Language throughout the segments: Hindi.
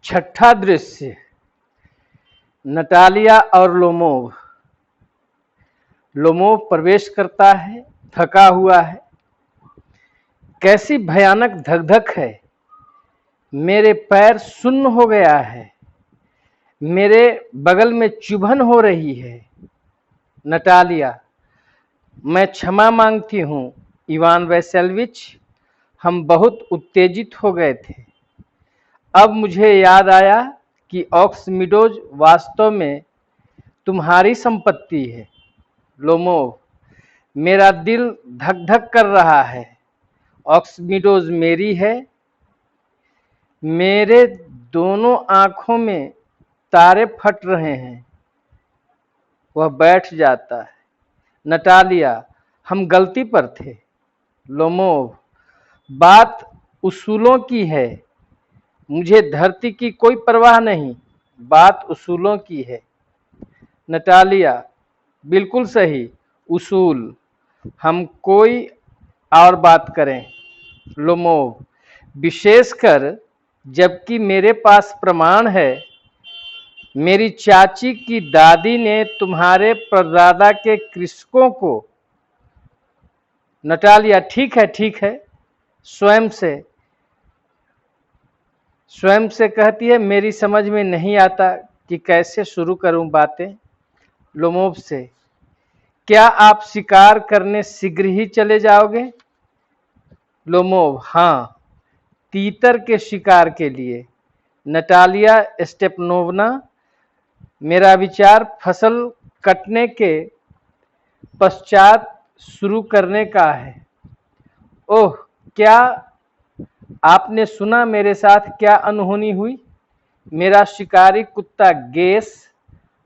छठा दृश्य, नटालिया और लोमोव। लोमोव प्रवेश करता है, थका हुआ है। कैसी भयानक धक-धक है। मेरे पैर सुन्न हो गया है। मेरे बगल में चुभन हो रही है। नटालिया, मैं क्षमा मांगती हूँ इवान वैसेल्विच, हम बहुत उत्तेजित हो गए थे। अब मुझे याद आया कि ऑक्समिडोज वास्तव में तुम्हारी संपत्ति है। लोमोव, मेरा दिल धक धक कर रहा है। ऑक्समिडोज मेरी है। मेरे दोनों आंखों में तारे फट रहे हैं। वह बैठ जाता है। नटालिया, हम गलती पर थे। लोमोव, बात उसूलों की है। मुझे धरती की कोई परवाह नहीं, बात उसूलों की है। नटालिया, बिल्कुल सही, उसूल। हम कोई और बात करें। लोमोव, विशेषकर जबकि मेरे पास प्रमाण है। मेरी चाची की दादी ने तुम्हारे परदादा के कृषकों को। नटालिया, ठीक है, स्वयं से कहती है, मेरी समझ में नहीं आता कि कैसे शुरू करूं बातें। लोमोव से, क्या आप शिकार करने शीघ्र ही चले जाओगे? लोमोव, हाँ, तीतर के शिकार के लिए। नटालिया स्टेपनोवना, मेरा विचार फसल कटने के पश्चात शुरू करने का है। ओह, क्या आपने सुना मेरे साथ क्या अनहोनी हुई? मेरा शिकारी कुत्ता गेस,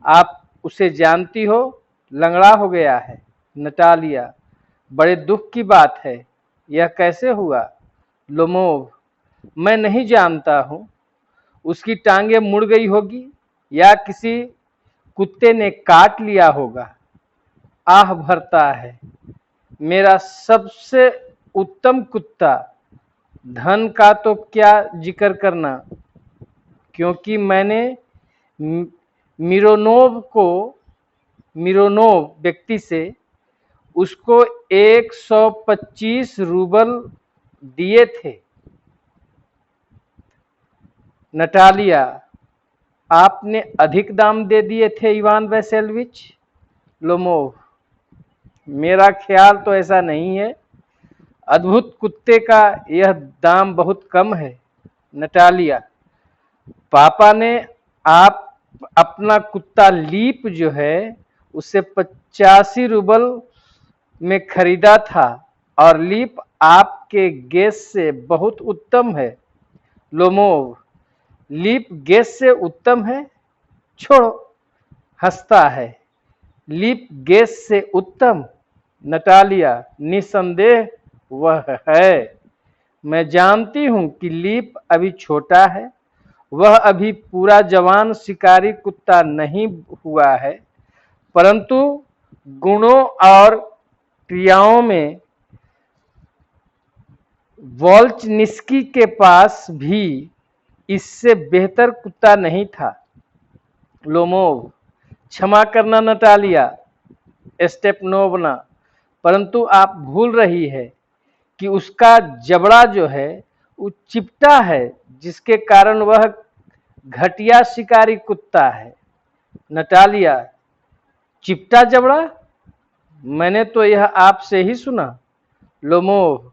आप उसे जानती हो, लंगड़ा हो गया है। नटालिया, बड़े दुख की बात है, यह कैसे हुआ? लोमोव, मैं नहीं जानता हूँ। उसकी टांगें मुड़ गई होगी या किसी कुत्ते ने काट लिया होगा। आह भरता है। मेरा सबसे उत्तम कुत्ता। धन का तो क्या जिक्र करना, क्योंकि मैंने मिरोनोव व्यक्ति से उसको 125 रूबल दिए थे। नटालिया, आपने अधिक दाम दे दिए थे इवान वैसेल्विच। लोमोव, मेरा ख्याल तो ऐसा नहीं है। अद्भुत कुत्ते का यह दाम बहुत कम है। नटालिया, पापा ने आप अपना कुत्ता लीप जो है उसे 85 रूबल में खरीदा था और लीप आपके गेस से बहुत उत्तम है। लोमोव, लीप गेस से उत्तम है? छोड़ो, हंसता है। लीप गेस से उत्तम? नटालिया, निसंदेह वह है। मैं जानती हूं कि लीप अभी छोटा है, वह अभी पूरा जवान शिकारी कुत्ता नहीं हुआ है, परंतु गुणों और क्रियाओं में वोल्चनिस्की के पास भी इससे बेहतर कुत्ता नहीं था। लोमोव, क्षमा करना नटालिया स्टेपनोवना, परंतु आप भूल रही है कि उसका जबड़ा जो है वो चिपटा है, जिसके कारण वह घटिया शिकारी कुत्ता है। नटालिया, चिपटा जबड़ा? मैंने तो यह आपसे ही सुना। लोमोव,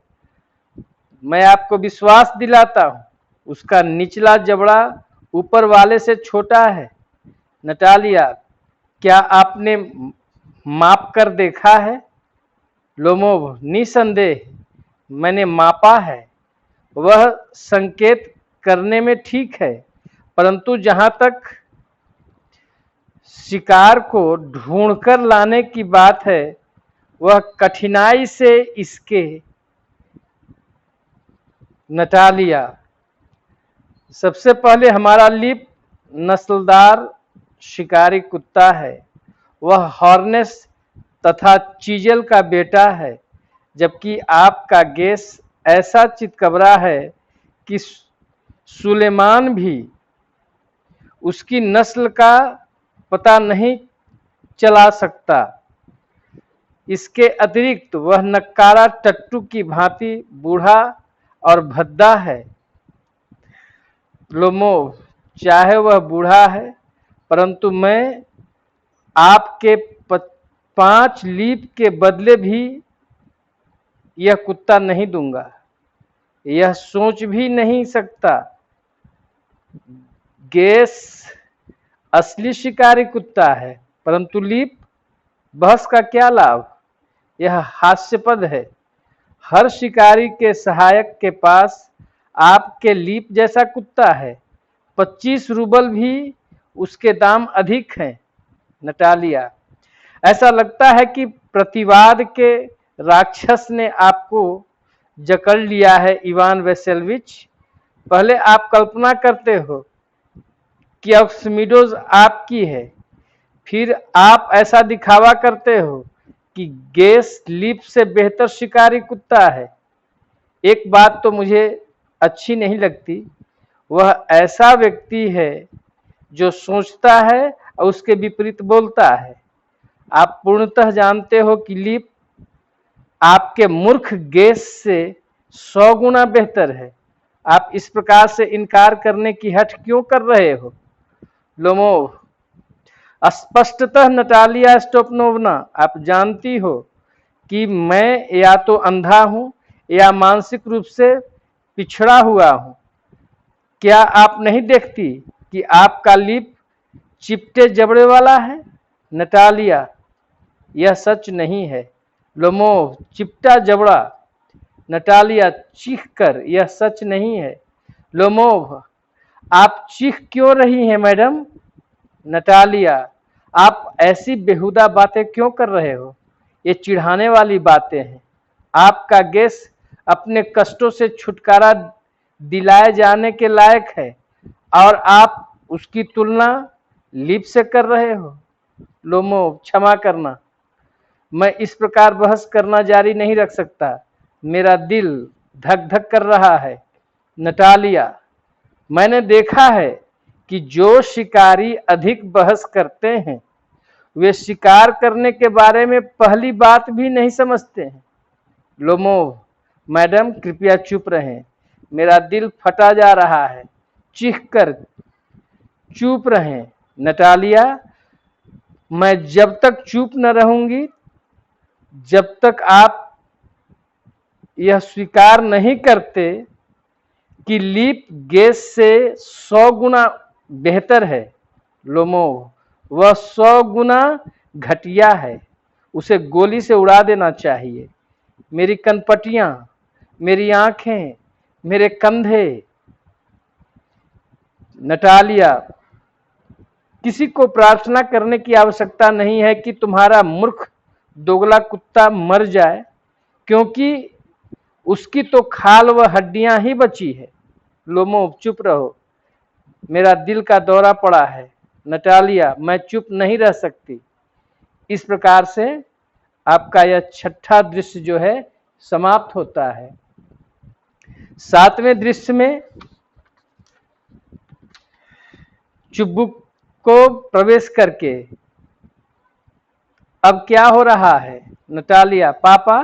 मैं आपको विश्वास दिलाता हूं, उसका निचला जबड़ा ऊपर वाले से छोटा है। नटालिया, क्या आपने माप कर देखा है? लोमोव, निसंदेह मैंने मापा है। वह संकेत करने में ठीक है, परंतु जहां तक शिकार को ढूंढकर लाने की बात है, वह कठिनाई से इसके। नटालिया, सबसे पहले हमारा लीप नस्लदार शिकारी कुत्ता है। वह हॉर्नेस तथा चीजल का बेटा है, जबकि आपका गेस ऐसा चितकबरा है कि सुलेमान भी उसकी नस्ल का पता नहीं चला सकता। इसके अतिरिक्त वह नक्कारा टट्टू की भांति बूढ़ा और भद्दा है। लोमोव, चाहे वह बूढ़ा है, परंतु मैं आपके 5 लीप के बदले भी यह कुत्ता नहीं दूंगा। यह सोच भी नहीं सकता। गेस असली शिकारी कुत्ता है, परंतु लीप, बहस का क्या लाभ? यह हास्यास्पद है। हर शिकारी के सहायक के पास आपके लीप जैसा कुत्ता है। 25 रूबल भी उसके दाम अधिक हैं। नटालिया, ऐसा लगता है कि प्रतिवाद के राक्षस ने आपको जकड़ लिया है इवान वेसेलविच। पहले आप कल्पना करते हो कि ऑक्समिडोज आपकी है, फिर आप ऐसा दिखावा करते हो कि गेस लीप से बेहतर शिकारी कुत्ता है। एक बात तो मुझे अच्छी नहीं लगती, वह ऐसा व्यक्ति है जो सोचता है और उसके विपरीत बोलता है। आप पूर्णतः जानते हो कि लीप आपके मूर्ख गेस से 100 गुना बेहतर है। आप इस प्रकार से इनकार करने की हठ क्यों कर रहे हो? लोमोव, स्पष्टतः नटालिया स्टोपनोवना, आप जानती हो कि मैं या तो अंधा हूं या मानसिक रूप से पिछड़ा हुआ हूं। क्या आप नहीं देखती कि आपका लीप चिपटे जबड़े वाला है? नटालिया, यह सच नहीं है। लोमोव, चिपटा जबड़ा। नटालिया चीख कर, यह सच नहीं है। लोमोव, आप चीख क्यों रही हैं मैडम? नटालिया, आप ऐसी बेहुदा बातें क्यों कर रहे हो? ये चिढ़ाने वाली बातें हैं। आपका गेस अपने कष्टों से छुटकारा दिलाए जाने के लायक है और आप उसकी तुलना लीप से कर रहे हो। लोमोव, क्षमा करना, मैं इस प्रकार बहस करना जारी नहीं रख सकता। मेरा दिल धक धक कर रहा है। नटालिया, मैंने देखा है कि जो शिकारी अधिक बहस करते हैं वे शिकार करने के बारे में पहली बात भी नहीं समझते हैं। लोमोव, मैडम कृपया चुप रहें, मेरा दिल फटा जा रहा है। चीख कर चुप रहें। नटालिया, मैं जब तक चुप न रहूंगी जब तक आप यह स्वीकार नहीं करते कि लीप गेस से 100 गुना बेहतर है। लोमोव, वह 100 गुना घटिया है, उसे गोली से उड़ा देना चाहिए। मेरी कनपटियां, मेरी आंखें, मेरे कंधे। नटालिया, किसी को प्रार्थना करने की आवश्यकता नहीं है कि तुम्हारा मूर्ख दोगला कुत्ता मर जाए, क्योंकि उसकी तो खाल व हड्डियां ही बची है। लोमोव, चुप रहो, मेरा दिल का दौरा पड़ा है। नटालिया, मैं चुप नहीं रह सकती। इस प्रकार से आपका यह 6ठा दृश्य जो है समाप्त होता है। 7वें दृश्य में चुब्बुक को प्रवेश करके अब क्या हो रहा है? नटालिया, पापा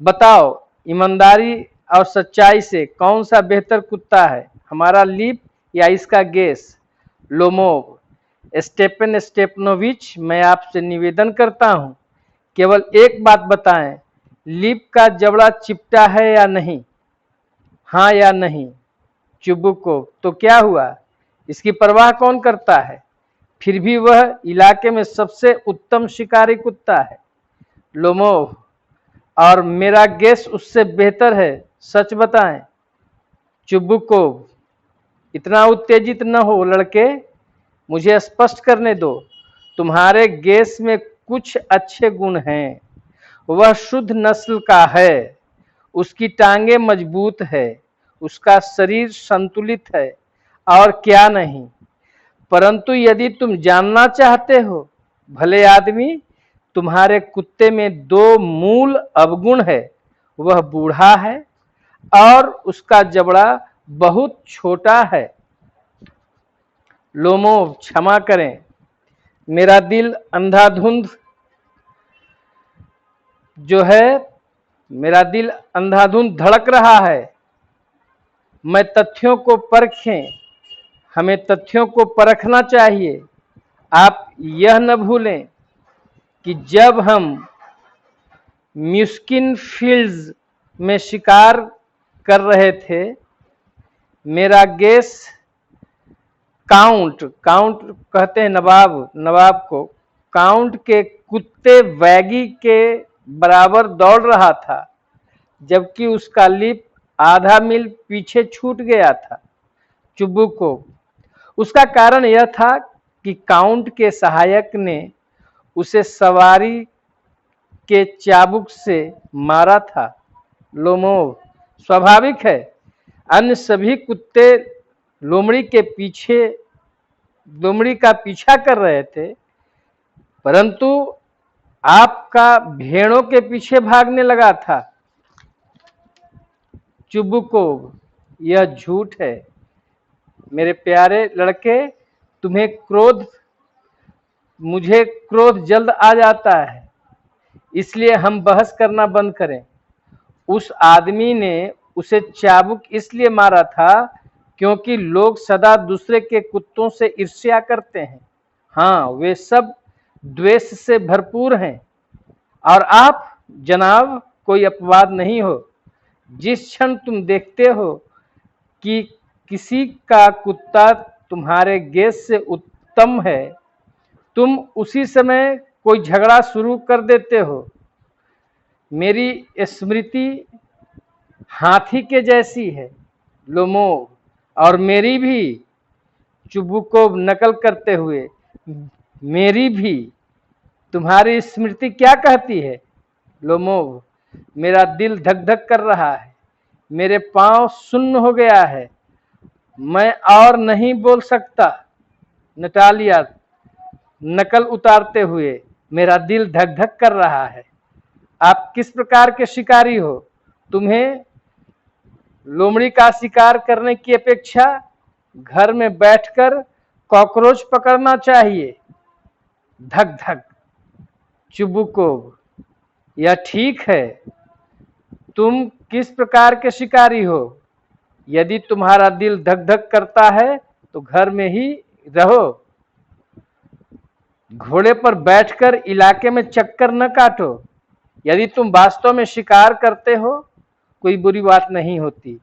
बताओ, ईमानदारी और सच्चाई से कौन सा बेहतर कुत्ता है, हमारा लीप या इसका गेस? लोमोव, स्टेपन स्टेपनोविच, मैं आपसे निवेदन करता हूं, केवल एक बात बताएं, लीप का जबड़ा चिपटा है या नहीं? हाँ या नहीं? चुब्बुको, तो क्या हुआ, इसकी परवाह कौन करता है? फिर भी वह इलाके में सबसे उत्तम शिकारी कुत्ता है। लोमोव, और मेरा गेस उससे बेहतर है, सच बताएं। चुब्बुकोव, इतना उत्तेजित न हो लड़के, मुझे स्पष्ट करने दो। तुम्हारे गेस में कुछ अच्छे गुण हैं। वह शुद्ध नस्ल का है, उसकी टांगें मजबूत है, उसका शरीर संतुलित है और क्या नहीं। परंतु यदि तुम जानना चाहते हो, भले आदमी, तुम्हारे कुत्ते में 2 मूल अवगुण है। वह बूढ़ा है और उसका जबड़ा बहुत छोटा है। लोमोव क्षमा करें, मेरा दिल अंधाधुंध जो है, मेरा दिल अंधाधुंध धड़क रहा है। मैं तथ्यों को परखें, हमें तथ्यों को परखना चाहिए। आप यह न भूलें कि जब हम म्यूस्किन फील्ड्स में शिकार कर रहे थे, मेरा गैस काउंट कहते हैं नवाब को, काउंट के कुत्ते वैगी के बराबर दौड़ रहा था, जबकि उसका लिप आधा मील पीछे छूट गया था। चुब्बू को उसका कारण यह था कि काउंट के सहायक ने उसे सवारी के चाबुक से मारा था। लोमोव स्वाभाविक है, अन्य सभी कुत्ते लोमड़ी का पीछा कर रहे थे, परंतु आपका भेड़ों के पीछे भागने लगा था। चुबुकोव, यह झूठ है मेरे प्यारे लड़के, मुझे क्रोध जल्द आ जाता है, इसलिए हम बहस करना बंद करें। उस आदमी ने उसे चाबुक इसलिए मारा था क्योंकि लोग सदा दूसरे के कुत्तों से ईर्ष्या करते हैं। हाँ, वे सब द्वेष से भरपूर हैं। और आप जनाब कोई अपवाद नहीं हो। जिस क्षण तुम देखते हो कि किसी का कुत्ता तुम्हारे गेस से उत्तम है, तुम उसी समय कोई झगड़ा शुरू कर देते हो। मेरी स्मृति हाथी के जैसी है लोमोव, और मेरी भी। चुबुकोव नकल करते हुए, मेरी भी। तुम्हारी स्मृति क्या कहती है? लोमोव, मेरा दिल धक धक कर रहा है, मेरे पांव सुन्न हो गया है, मैं और नहीं बोल सकता। नटालिया नकल उतारते हुए, मेरा दिल धक धक कर रहा है। आप किस प्रकार के शिकारी हो? तुम्हें लोमड़ी का शिकार करने की अपेक्षा घर में बैठकर कॉकरोच पकड़ना चाहिए। धक धक। चुबुकोव, यह ठीक है। तुम किस प्रकार के शिकारी हो? यदि तुम्हारा दिल धक धक करता है तो घर में ही रहो। घोड़े पर बैठकर इलाके में चक्कर न काटो। यदि तुम वास्तव में शिकार करते हो, कोई बुरी बात नहीं होती,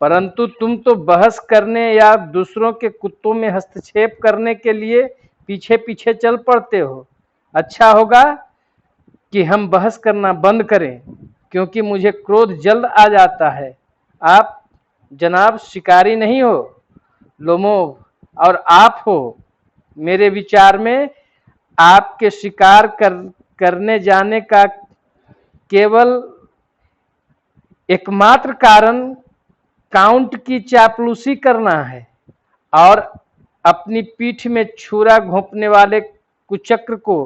परंतु तुम तो बहस करने या दूसरों के कुत्तों में हस्तक्षेप करने के लिए पीछे पीछे चल पड़ते हो। अच्छा होगा कि हम बहस करना बंद करें, क्योंकि मुझे क्रोध जल्द आ जाता है। आप जनाब शिकारी नहीं हो लोमोव, और आप हो। मेरे विचार में आपके शिकार करने जाने का केवल एकमात्र कारण काउंट की चापलूसी करना है और अपनी पीठ में छुरा घोंपने वाले कुचक्र को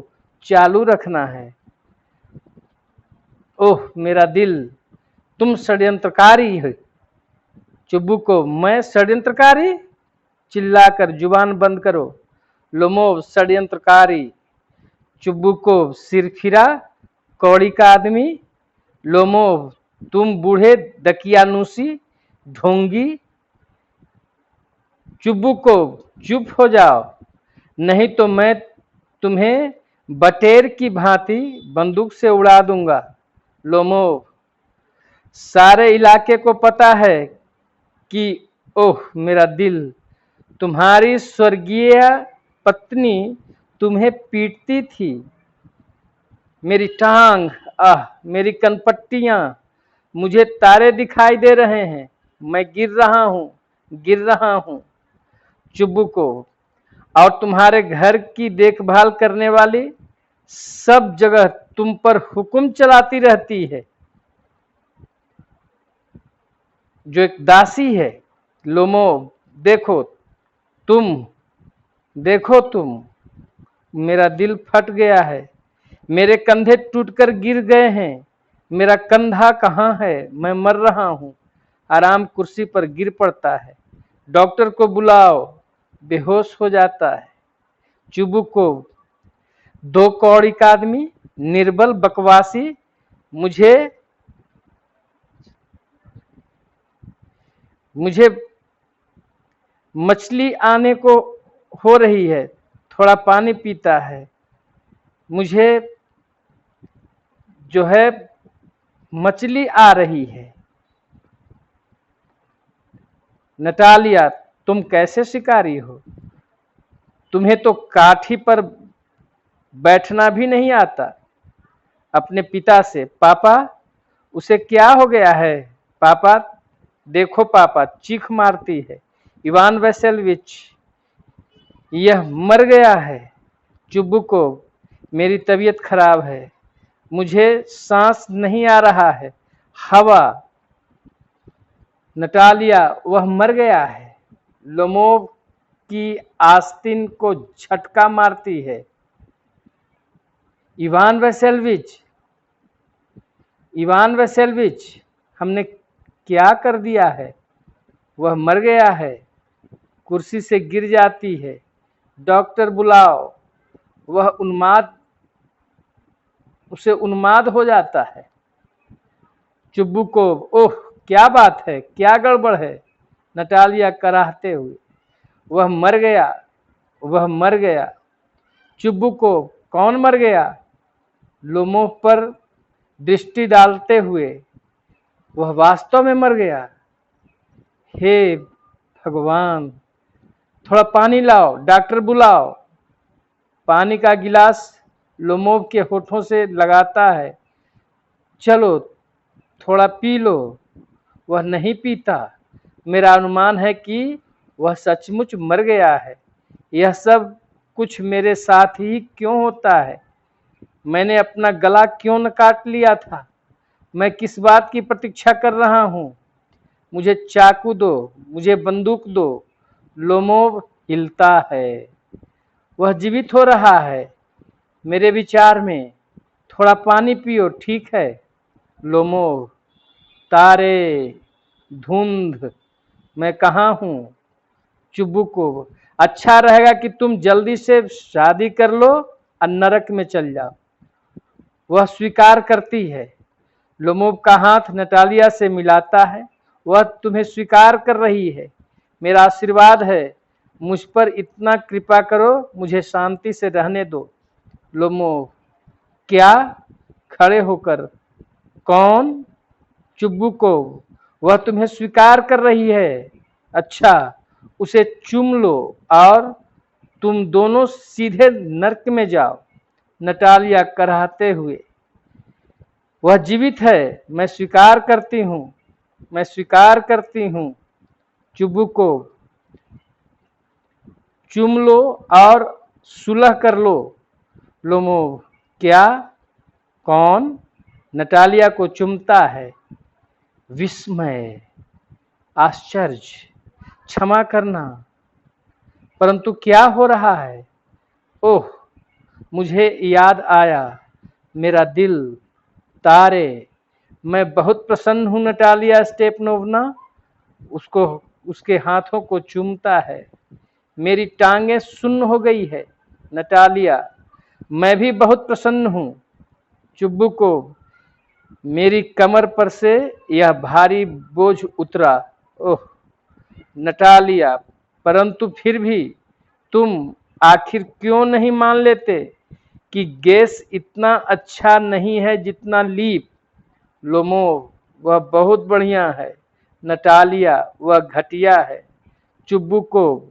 चालू रखना है। ओह मेरा दिल, तुम षड्यंत्रकारी हो। चुबुकोव, मैं षड्यंत्रकारी? चिल्लाकर जुबान बंद करो। लोमोव, षड्यंत्रकारी। चुबुकोव, सिरफिरा कौड़ी का आदमी। लोमोव, तुम बूढ़े दकियानूसी ढोंगी। चुबुकोव, चुप हो जाओ, नहीं तो मैं तुम्हें बटेर की भांति बंदूक से उड़ा दूंगा। लोमोव, सारे इलाके को पता है कि ओह मेरा दिल, तुम्हारी स्वर्गीय पत्नी तुम्हें पीटती थी। मेरी टांग, आह मेरी कनपट्टियां, मुझे तारे दिखाई दे रहे हैं, मैं गिर रहा हूं। चुबुकोव, और तुम्हारे घर की देखभाल करने वाली सब जगह तुम पर हुक्म चलाती रहती है, जो एक दासी है। लोमोव, देखो तुम, मेरा दिल फट गया है, मेरे कंधे टूटकर गिर गए हैं। मेरा कंधा कहाँ है? मैं मर रहा हूं। आराम कुर्सी पर गिर पड़ता है। डॉक्टर को बुलाओ। बेहोश हो जाता है। चुबुकोव, 2 कौड़ी का आदमी, निर्बल बकवासी, मुझे मछली आने को हो रही है, थोड़ा पानी पीता है। मुझे जो है मछली आ रही है। नटालिया, तुम कैसे शिकारी हो? तुम्हें तो काठी पर बैठना भी नहीं आता। अपने पिता से, पापा उसे क्या हो गया है? पापा देखो, पापा चीख मारती है। इवान वैसेल्विच, यह मर गया है। चुबुकोव, मेरी तबीयत खराब है, मुझे सांस नहीं आ रहा है। हवा। नटालिया, वह मर गया है। लोमोव की आस्तीन को झटका मारती है। इवान वैसेल्विच, हमने क्या कर दिया है? वह मर गया है। कुर्सी से गिर जाती है। डॉक्टर बुलाओ। उसे उन्माद हो जाता है। चुबुकोव, ओह क्या बात है, क्या गड़बड़ है? नटालिया कराहते हुए, वह मर गया। चुबुकोव, कौन मर गया? लोमोव पर दृष्टि डालते हुए, वह वास्तव में मर गया। हे भगवान, थोड़ा पानी लाओ, डॉक्टर बुलाओ। पानी का गिलास लोमोव के होठों से लगाता है। चलो थोड़ा पी लो। वह नहीं पीता। मेरा अनुमान है कि वह सचमुच मर गया है। यह सब कुछ मेरे साथ ही क्यों होता है? मैंने अपना गला क्यों न काट लिया था? मैं किस बात की प्रतीक्षा कर रहा हूँ? मुझे चाकू दो, मुझे बंदूक दो। लोमोव हिलता है। वह जीवित हो रहा है मेरे विचार में। थोड़ा पानी पियो, ठीक है? लोमोव, तारे, धुंध, मैं कहाँ हूँ? चुबुकोव, अच्छा रहेगा कि तुम जल्दी से शादी कर लो और नरक में चल जाओ। वह स्वीकार करती है। लोमोव का हाथ नटालिया से मिलाता है। वह तुम्हें स्वीकार कर रही है। मेरा आशीर्वाद है, मुझ पर इतना कृपा करो, मुझे शांति से रहने दो। लोमोव, क्या? खड़े होकर, कौन? चुबुकोव, वह तुम्हें स्वीकार कर रही है। अच्छा, उसे चूम लो और तुम दोनों सीधे नरक में जाओ। नटालिया कराहते हुए, वह जीवित है, मैं स्वीकार करती हूँ। चुबुकोव, चूम लो और सुलह कर लो। लोमोव, क्या? कौन? नटालिया को चूमता है। विस्मय, आश्चर्य, क्षमा करना, परंतु क्या हो रहा है? ओह, मुझे याद आया, मेरा दिल, तारे, मैं बहुत प्रसन्न हूँ। नटालिया स्टेपनोवना उसके हाथों को चूमता है। मेरी टांगें सुन्न हो गई है। नटालिया, मैं भी बहुत प्रसन्न हूँ। चुबुकोव, मेरी कमर पर से यह भारी बोझ उतरा। ओह नटालिया, परंतु फिर भी तुम आखिर क्यों नहीं मान लेते कि गैस इतना अच्छा नहीं है जितना लीप? लोमोव, वह बहुत बढ़िया है। नटालिया, वह घटिया है। चुबुकोव,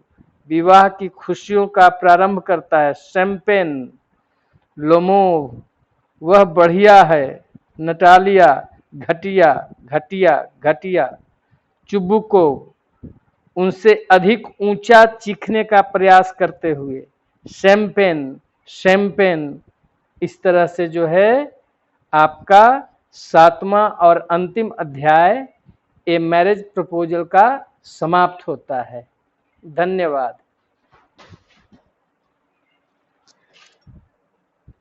विवाह की खुशियों का प्रारंभ करता है। शैंपेन। लोमोव, वह बढ़िया है। नटालिया, घटिया, घटिया, घटिया। चुबुकोव, उनसे अधिक ऊंचा चीखने का प्रयास करते हुए, शैंपेन, शैंपेन। इस तरह से जो है आपका 7वां और अंतिम अध्याय ए मैरिज प्रपोजल का समाप्त होता है। धन्यवाद।